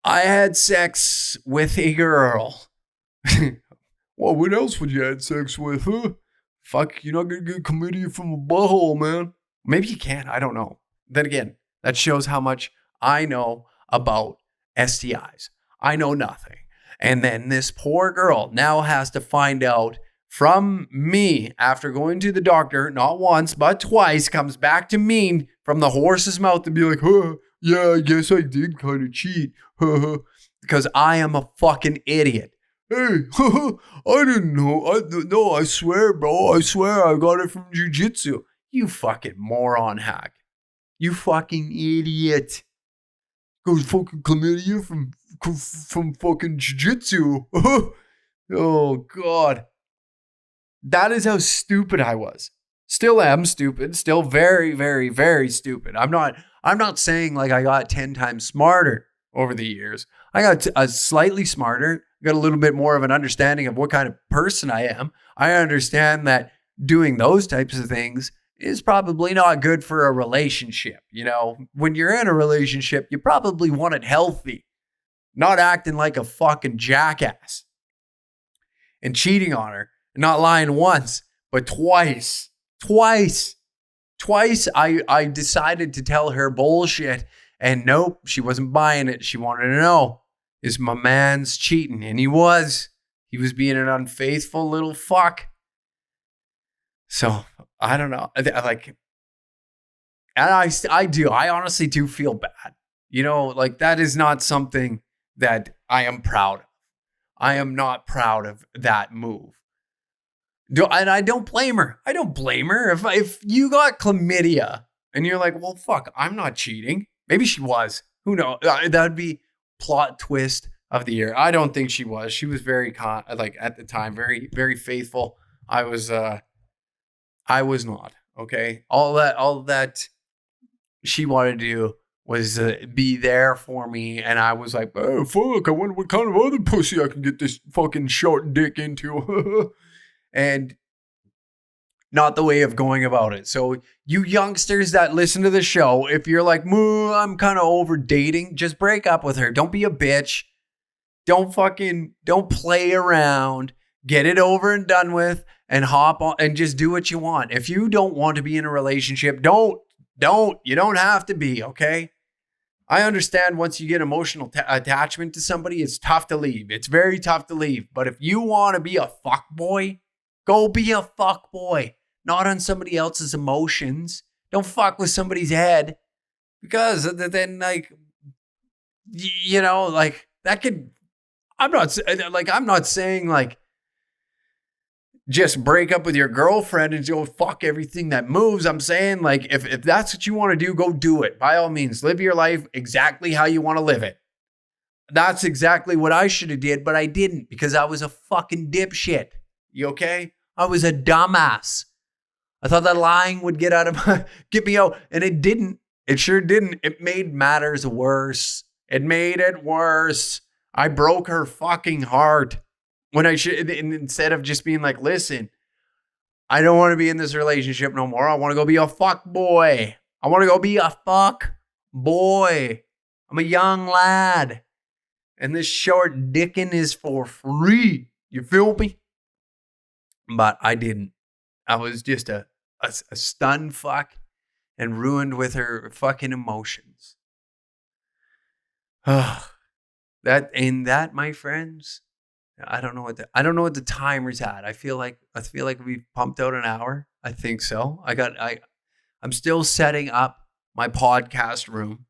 I had sex with a girl. Well, what else would you have sex with, huh? Fuck, you're not going to get chlamydia from a butthole, man. Maybe you can, I don't know. Then again, that shows how much I know about STIs. I know nothing. And then this poor girl now has to find out from me after going to the doctor, not once, but twice, comes back to me from the horse's mouth to be like, huh, yeah, I guess I did kind of cheat. Because I am a fucking idiot. Hey, I didn't know. No, I swear, bro. I swear I got it from jujitsu. You fucking moron hack. You fucking idiot. Goes fucking chlamydia from fucking jiu-jitsu. Oh, God. That is how stupid I was. Still am stupid. Still very, very, very stupid. I'm not saying like I got 10 times smarter over the years. I got slightly smarter. Got a little bit more of an understanding of what kind of person I am. I understand that doing those types of things is probably not good for a relationship. When you're in a relationship, you probably want it healthy, not acting like a fucking jackass and cheating on her, not lying once, but twice. Twice I decided to tell her bullshit, and nope, she wasn't buying it. She wanted to know, is my man's cheating? And he was being an unfaithful little fuck. So I don't know. Like, and I honestly do feel bad. Like that is not something that I am proud of. I am not proud of that move. And I don't blame her. I don't blame her. If you got chlamydia and you're like, well, fuck, I'm not cheating. Maybe she was. Who knows? That'd be plot twist of the year. I don't think she was. She was very at the time, very, very faithful. I was not. Okay. All that she wanted to do was be there for me. And I was like, oh, fuck, I wonder what kind of other pussy I can get this fucking short dick into. And not the way of going about it. So you youngsters that listen to the show, if you're like, I'm kind of over dating, just break up with her. Don't be a bitch. Don't play around. Get it over and done with and hop on and just do what you want. If you don't want to be in a relationship, don't. You don't have to be, okay? I understand once you get emotional attachment to somebody, it's tough to leave. It's very tough to leave. But if you want to be a fuck boy, go be a fuck boy, not on somebody else's emotions. Don't fuck with somebody's head, because then, like, you know, like, that could, I'm not saying like just break up with your girlfriend and go fuck everything that moves. I'm saying, like, if that's what you want to do, go do it. By all means, live your life exactly how you want to live it. That's exactly what I should have did, but I didn't, because I was a fucking dipshit. You okay? I was a dumbass. I thought that lying would get me out, and it didn't. It sure didn't. It made matters worse. It made it worse. I broke her fucking heart when I should, instead of just being like, listen, I don't want to be in this relationship no more. I want to go be a fuck boy. I want to go be a fuck boy. I'm a young lad. And this short dicking is for free. You feel me? But I didn't. I was just a stunned fuck and ruined with her fucking emotions. That, my friends, I don't know what the timer's at. I feel like we've pumped out an hour. I think so. I'm still setting up my podcast room.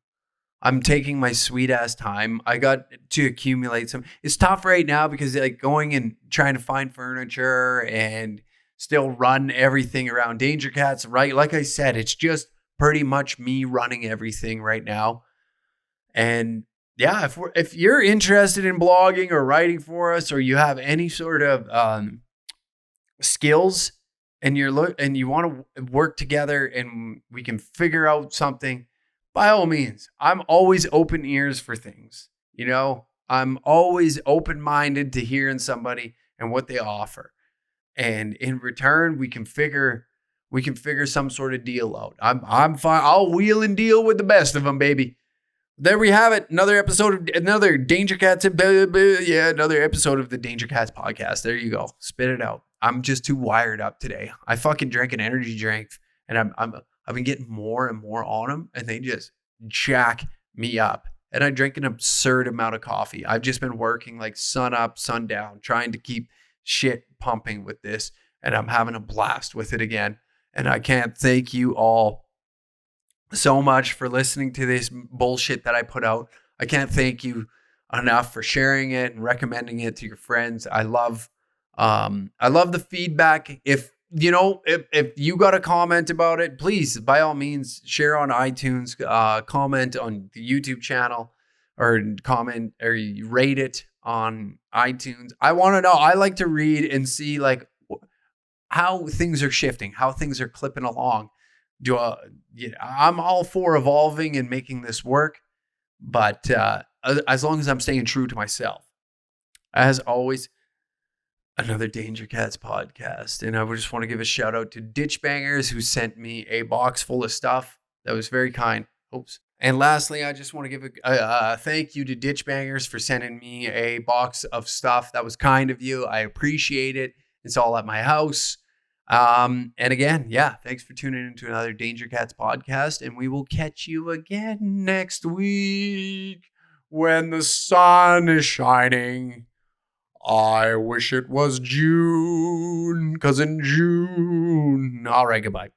I'm taking my sweet ass time. I got to accumulate some. It's tough right now because, like, going and trying to find furniture and still run everything around Danger Cats, right? Like I said, it's just pretty much me running everything right now. And yeah, if you're interested in blogging or writing for us, or you have any sort of skills, and you want to work together and we can figure out something, by all means, I'm always open ears for things. You know, I'm always open-minded to hearing somebody and what they offer. And in return, we can figure some sort of deal out. I'm fine. I'll wheel and deal with the best of them, baby. There we have it. Another episode of another Danger Cats. Another episode of the Danger Cats podcast. There you go. Spit it out. I'm just too wired up today. I fucking drank an energy drink, and I've been getting more and more on them, and they just jack me up. And I drink an absurd amount of coffee. I've just been working like sun up, sun down, trying to keep shit pumping with this, and I'm having a blast with it again. And I can't thank you all so much for listening to this bullshit that I put out. I can't thank you enough for sharing it and recommending it to your friends. I love the feedback. If you got a comment about it, please, by all means, share on iTunes, comment on the YouTube channel, or comment or rate it on iTunes. I want to know. I like to read and see, like, how things are shifting, how things are clipping along. I'm all for evolving and making this work, but as long as I'm staying true to myself. As always, another Danger Cats podcast. And I would just want to give a shout out to Ditch Bangers, who sent me a box full of stuff. That was very kind. Oops. And lastly, I just want to give a thank you to Ditch Bangers for sending me a box of stuff. That was kind of you. I appreciate it. It's all at my house. And again, yeah, thanks for tuning into another Danger Cats podcast. And we will catch you again next week when the sun is shining. I wish it was June, 'cause in June. All right, goodbye.